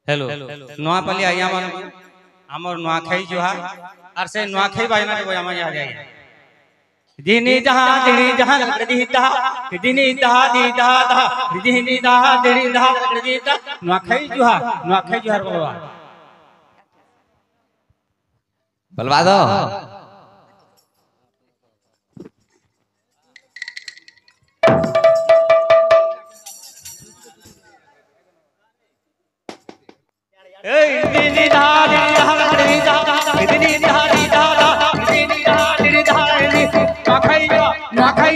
Hello नुआपाली आइया मन आमर नुआखाई जुहार और से नुआखाई बाजना रे आमा या जाय दिनी दहा दिनी दहा दिनी दहा दिनी दहा दी दहा दहा दिनी दहा दिनी दहा दिनी दहा नुआखाई जुहार बाबा बलवा दो दिनी दहा दिनी दहा दिनी दहा दिनी दहा दी दहा दिनी दहा दिनी दहा नुआखाई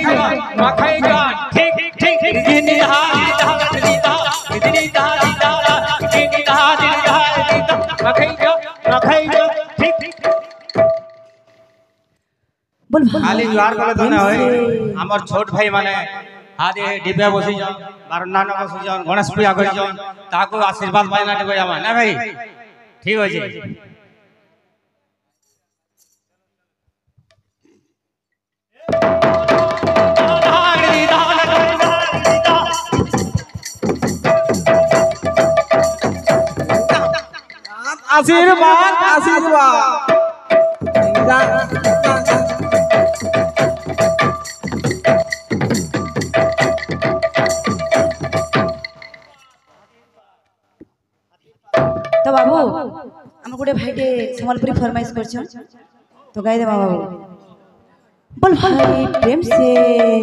जुहार ठीक ठीक दिनी दहा दिनी दहा दिनी दहा दिनी दहा दी दहा दिनी दहा दिनी दहा नुआखाई जुहार ठीक बोल खाली जुहार बोले तो ना होय हमर छोट भाई माने आदे डिब्या बसी जान बारना न बसी जान गणेश पूजा करि जान ताको आशीर्वाद पाइना देबे आमा ना भाई ठीक हो जी आशीर्वाद तो बाबू हम गोटे भाईटे सम्बलपुरी फरमाइश करछन तो गाय दे बाबू बोल भाई प्रेम से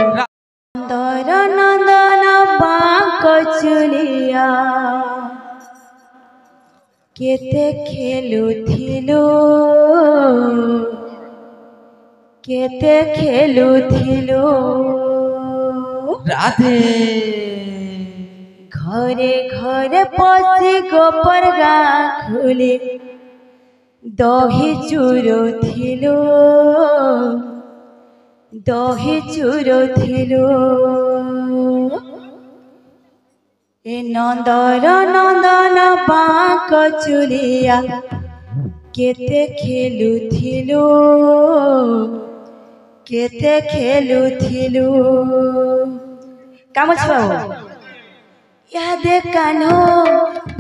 नंदन नंदन बांक चुलिया केते खेलुथिलो राधे घरे घरे पशि गोपर गा खुले दही चूरो थिलो ए नंदर नंदन बांक चुलिया केते खेलुथिलो काम छौ यादे कान्हो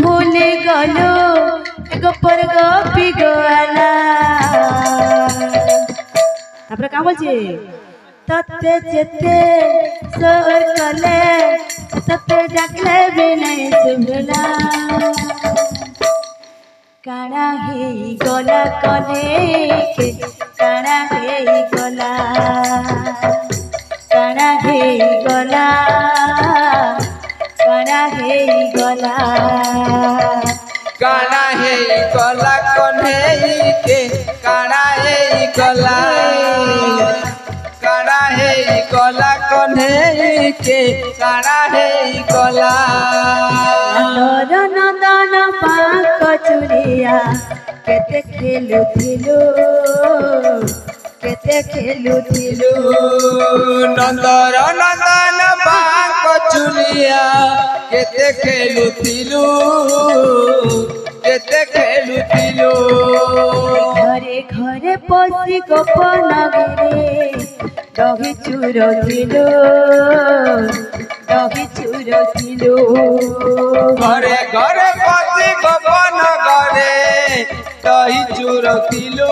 भूले गलो गोपर गोपी गोवाला तापर का बोलछे तते जेते सोर कले तते डाकले बिनै सुभला काना हेई गला कने के काना हेई गला काना हेई गला काना हेई गला काना हे गला कन्हे के काना हे गला काना हे गला कन्हे के काना हे गला नंदन नंदन बांक चुलिया केते खेलुथिलो नंदर नंदन बांक चुलिया केते खेलुथिलु घरे घरे पशि गोपन गिरे दही चूरो थिलो घरे घरे पशि गोपन घरे दही चूरथिलु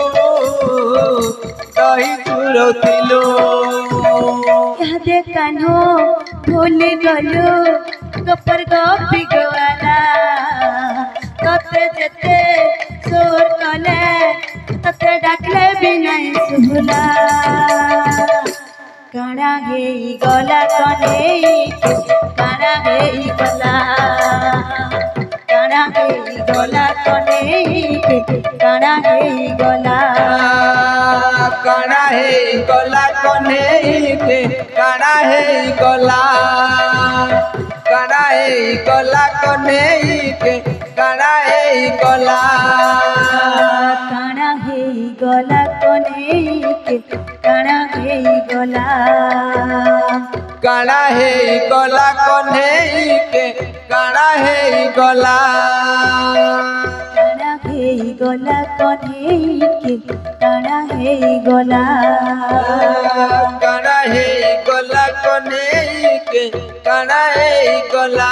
यादे कान्हो भूल गलो गोपर गोपी गोवाला तते जेते सोर कले तते डाकले बिनै सुभला काना हेई गला कने काना हेई गला काना हेई गला कने काना हेई गला काना हे गला कन्हे के काना हे गला काना हे गला कन्हे के काना हे गला काना हेई गला कने काना हेई गला काना हे गला कन्हे के काना हे गला काना हेई गला कने काना हेई गला काना हे गला कन्हे के काना हे गला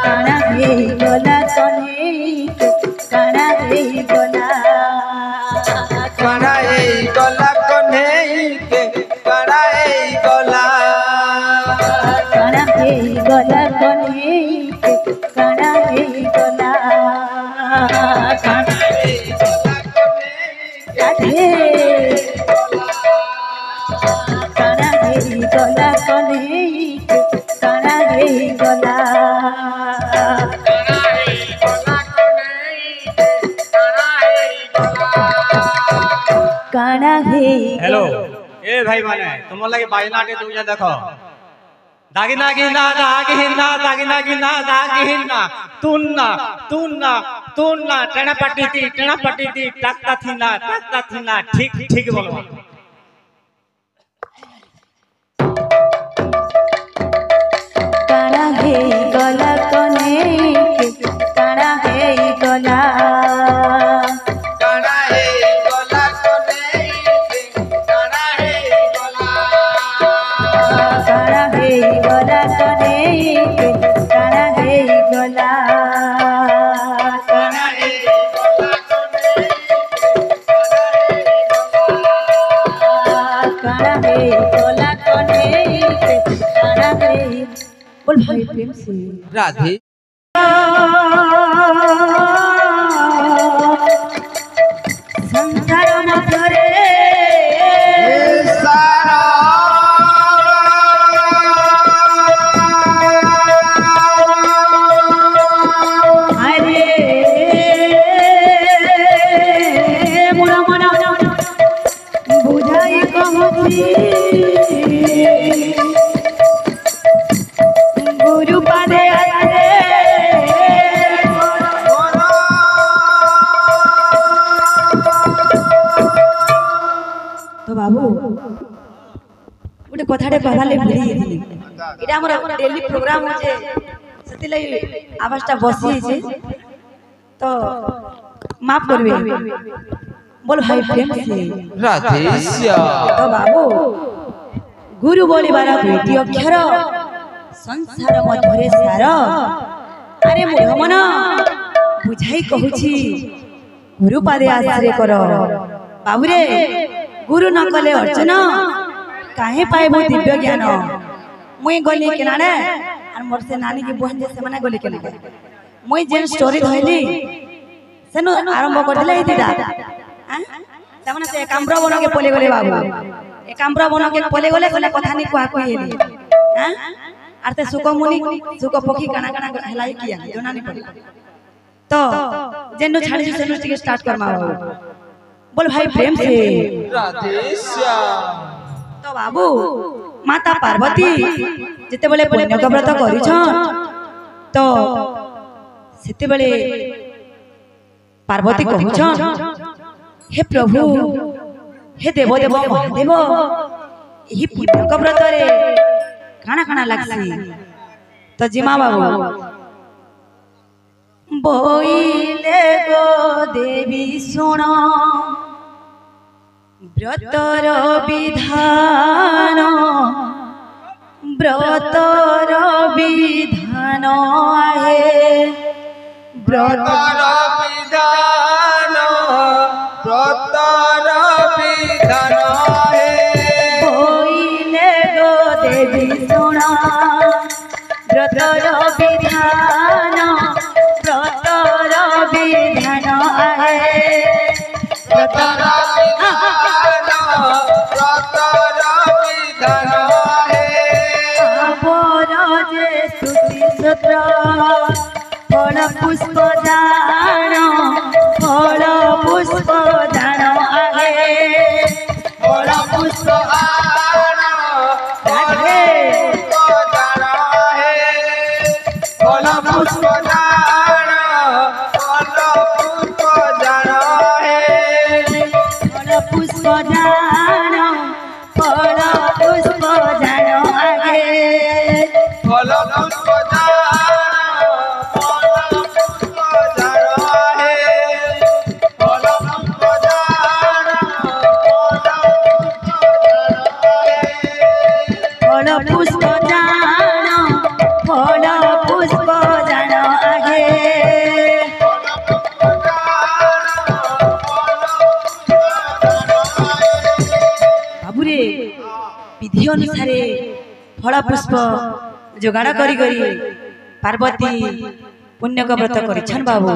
काना हेई गला काना हे हेलो ए भाई माने तुम लगे बाजना के तुझे देखो दागिना गिना दागिना दागिना गिना दागिना तुन्ना टना पट्टी थी टाकता थी ना ठीक ठीक बोलो काना हे गला कने काना हे गला काना हे गला कने काना हे गला काना हे काना हे गला कने काना हे बोल भाई प्रेम से राधे संसार मध्यरे बुझाई कहती गुरु पादे आते तो बाबू गोटे कथाटे कहले भूली जाइए एटा हमर डेली प्रोग्राम होचे सेति लई आवाजटा बसी छे तो माफ करबे बोल भाई प्रेम से राधे तो बाबू गुरु बोलिबार दुईटी अक्षर संसार मध्यरे सार अरे मोह मन बुझाई कहूची गुरु पादे आश्रय कर बाबू रे गुरु न कले अर्चन काहे पाइबो दिव्य ज्ञान मुई गली केनाडे और मोर से नानी की बहन जे से मने गली केनाडे मुई जेन स्टोरी धइली सेनु आरंभ करले हे दिदा तमने से एकाम्र बन के पले गले बाबू एकाम्र बन के पले गले कले कथा नि कुआ कुई हेली हैं आरते सुक मुनि सुक पखी काना काना हलाई किया जोना नि पड़ी तो जेनु छाड़ी सेनु टिके स्टार्ट कर मारो बोल भाई प्रेम से राधे तो बाबू माता पार्वती जेते बेले पुण्य का व्रत करिछ तो सेते बेले पार्वती कहूछ हे प्रभु हे देव देव महादेव यही पुण्य का व्रत रे काना काना लागसी तो जिमा बाबू बोइले गो देवी सुण व्रतर विधान व्रतर विधान आहे व्रतर विधान व्रतर विधान है बोइले गो देवी सुण व्रतर विधान व्रतर विधान आहे व्रतर फल पुष्प दान फल पुष्प दान आहे फल पुष्प दान फल पुष्प दान फल पुष्प दान फल पुष्प दान आहे फल पुष्प पुष्प दान फल पुष्प दान आहे बाबूरे विधि अनुसार फल पुष्प जोगाड़ करी करी पार्वती पुण्य का व्रत करिछन बाबू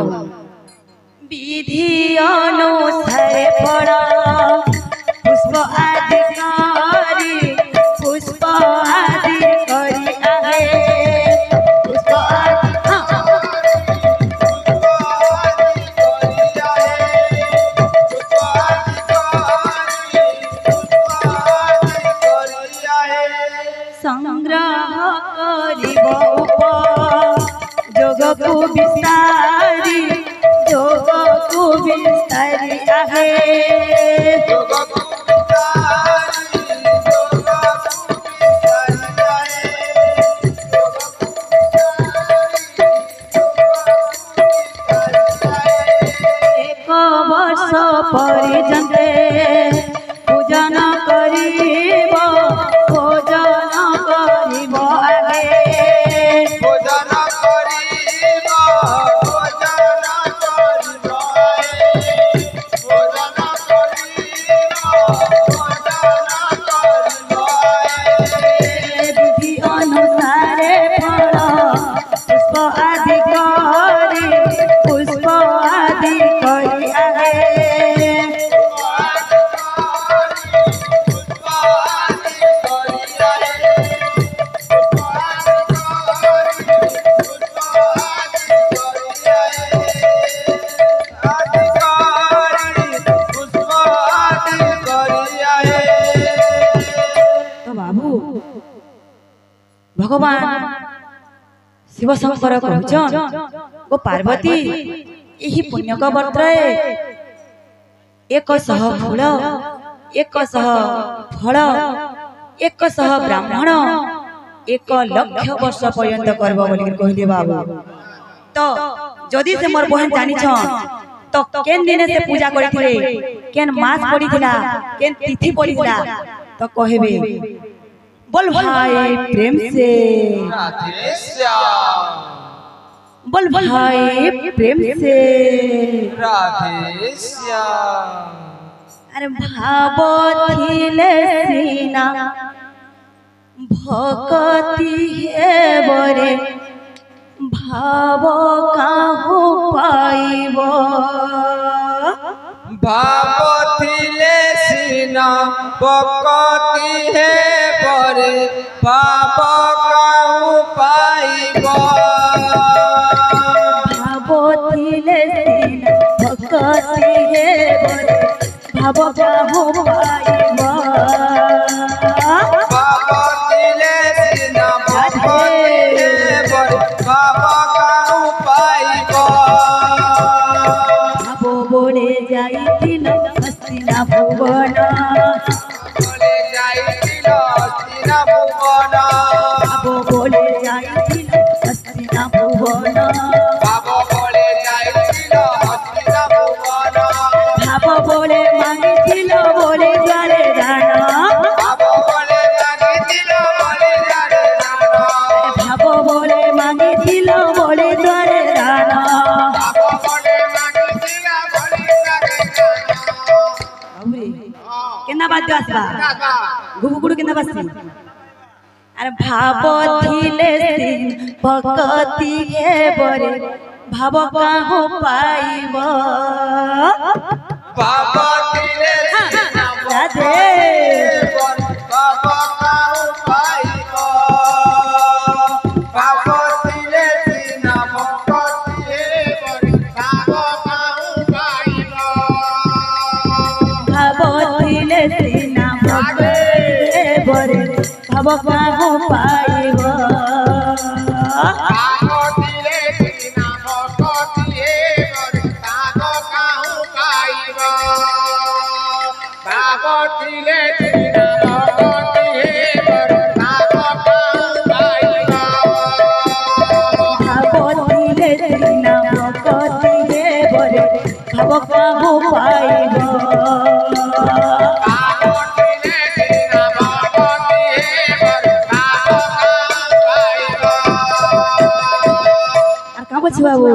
विधि अनुसार फल पुष्प आदि करी पुष्प आदि करी आहे पुष्प आदि परिजन्ते पूजन करिब भोजन करिब आगे भोजन करिब भोजन करिब भोजन करिब भोजन करिब विधि अनुसारे फल पुष्प आदि करी पुष्प आदि करी आगे तो बाबू भगवान शिव शंकर कहछन गो पार्वती एही पुण्यक वर्त्रे 100 फूल 100 फल 100 ब्राह्मण 1 लक्ष वर्ष पर्यंत करब बोली कहले बाबू तो जदि से मोर बहन जानि छन तो केन दिन से पूजा करिथिले केन मास पड़िथिला केन तिथि पड़िथिला तो कहबे बोल भाई प्रेम से राधे श्याम बोल भाई प्रेम से राधे श्याम अरे भावथिले सीना भक्ति हे बरे भाव काहू पाइब भावथिले सीना भक्ति हे परे भाव काहू पाइब भावथिले सीना भक्ति हे बरे भाव काहू पाइब भावथिले सीना भक्ति हे परे भाव काहू पाइब भाव बोले जाइथिल हस्तिना भुवन बोले जाइथिल हस्तिना भुवन भाव बोले जाइथिल हस्तिना भुवन भाव बोले जाइथिल हस्तिना भुवन भाव बोले मागिथिल बोले द्वारे दान भाव बोले जाइथिल बोले जारे दान भाव बोले मागिथिल बोले द्वारे दान भाव बोले जाइथिल बोले जारे दान केना बात आसबा गुबुगुडु केना बसि अरे भाव थिले सिंह भक्ति हे बरे भाव काहू पाइब भावथिले सीना राधे भाव काहू पाइब भावथिले सीना भक्ति हे परे भाव काहू पाइब भाव थिले सिना भक्ति हे बरे भाव काहू पाइब भावथिले सीना भक्ति हे परे भाव काहू पाइब भावथिले सीना भक्ति हे परे भाव काहू पाइब भाव थिले सिना भक्ति हे बरे भाव काहू पाइब भावथिले सीना भक्ति हे परे भाव काहू पाइब আর কা বলছি বাবু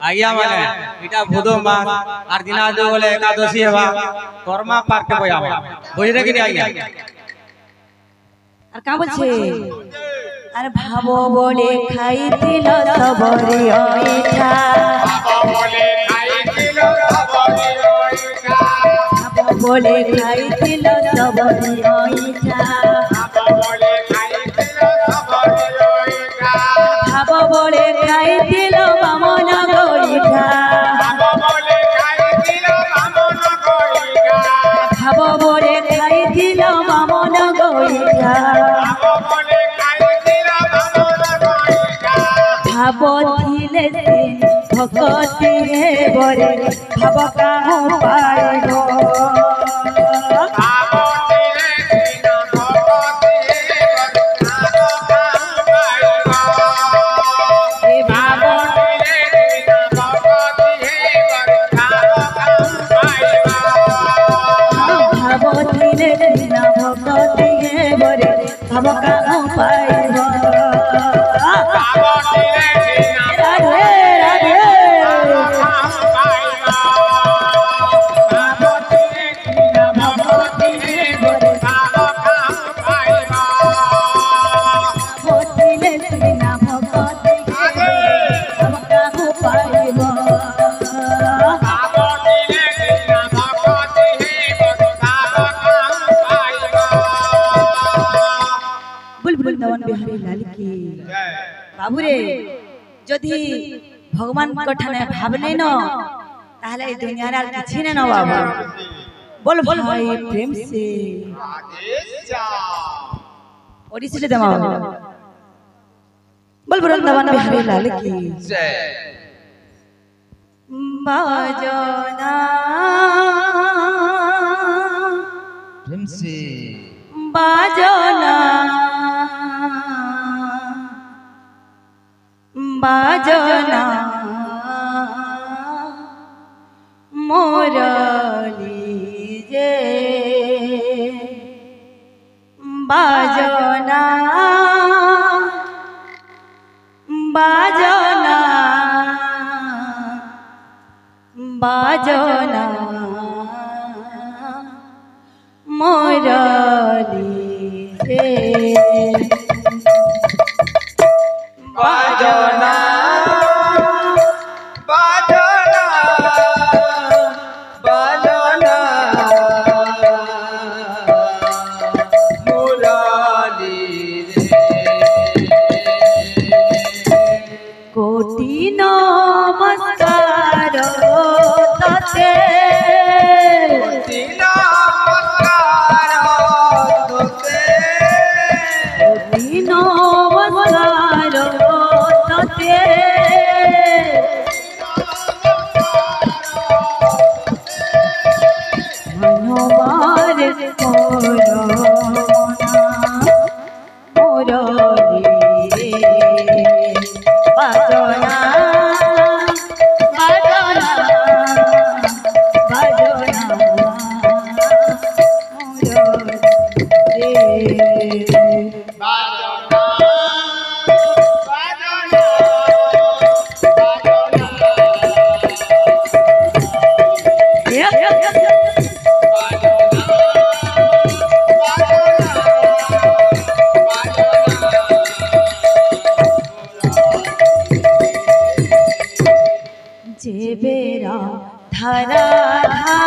आइया माने इटा भूदो मास आर दिना जो बोले एकादशी हेबा कर्मा पार्टे बया बुझरे कि आइया আর কা বলছে আর ভাব বলে খাইছিল সবরি ওইঠা भाव बोले खाइथिल सबरी ओइठा ভাব বলে খাইছিল সবরি ওইঠা भाव बोले खाइथिल सबरी ओइठा ভাব বলে খাইছিল বামন গোইঠা भाव बोले खाइथिल बामन गोइठा ভাব বলে খাইছিল বামন গোইঠা भाव बोले खाइथिल बामन गोइठा ভাব থিলে সিন ভক্তি হে বরে ভাব কাহু পাইব भावथिले सीना भक्ति हे परे भाव काहू पाइब हे भाव भावथिले सीना भक्ति हे परे भाव काहू भाव काहू पाइब राधे राधे भोतिले सिना भगवती भाव काहू पाइब बुलबुल नवन बिहारी लाल की बाबू रे जदि भगवान कठाने भाव नहीं न ताहले ए दुनिया रे किछि न बाबू बोल भाई प्रेम से ओडिसी ले दमा बोल वृंदावन बिहारी लाल की बाजना प्रेम से बाजना बाजना मोरली जे बाजना बाजना बाजना मोरली जे बाजना बाजना बाजना मुरारी कोटि नमस्कार तते नमस्कार तोते कोटि नमस्कार तते मनोबार मोरली बाजना बाजना बाजना मोरली जे बेरा धारा धा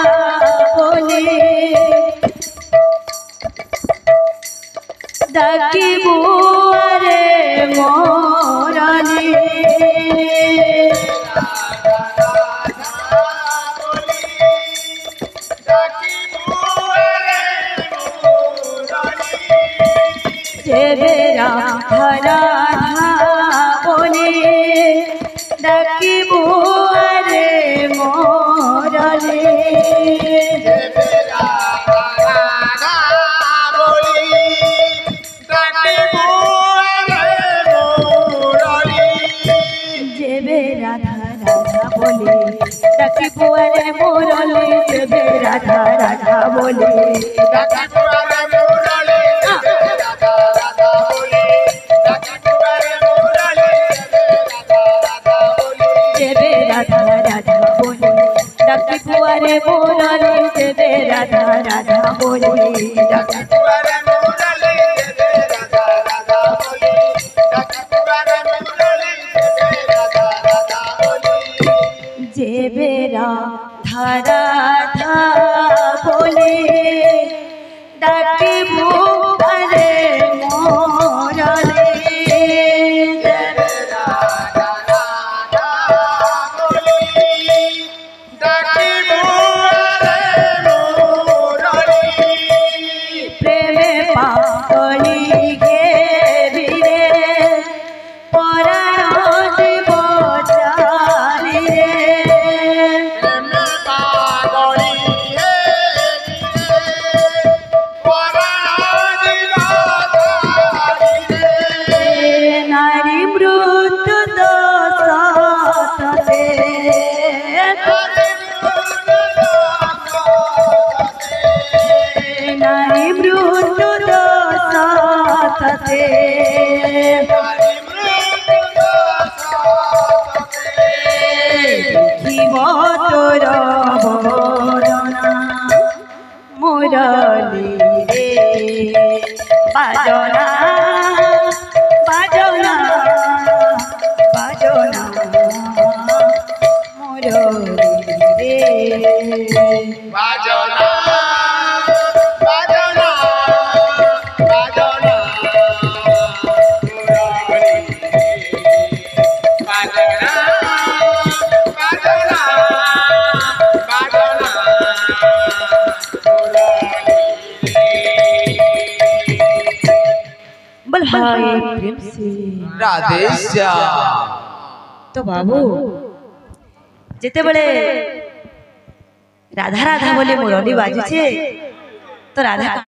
बोले डाकी बुआरे मोरली जे बेरा धारा धा बोले डाकी बुआरे मोरली जेबे राधा राधा बोले डाकी बुआरे मोरली जेबे राधा राधा बोले जेबे राधा राधा बोले डाकी बुआरे मोरली जेबे राधा राधा बोले जेबे राधा राधा बोले डाकी बुआरे मोरली प्रेमे पागली गे रे पराण जीव चारी रे मुरली रे बाजना बाजना बाजना मुरली रे बाजना बाजना बाजना बलहाए प्रेम से राधे श्याम। तो बाबू जेते बड़े राधा राधा बोले मुरली बाजुचे तो राधा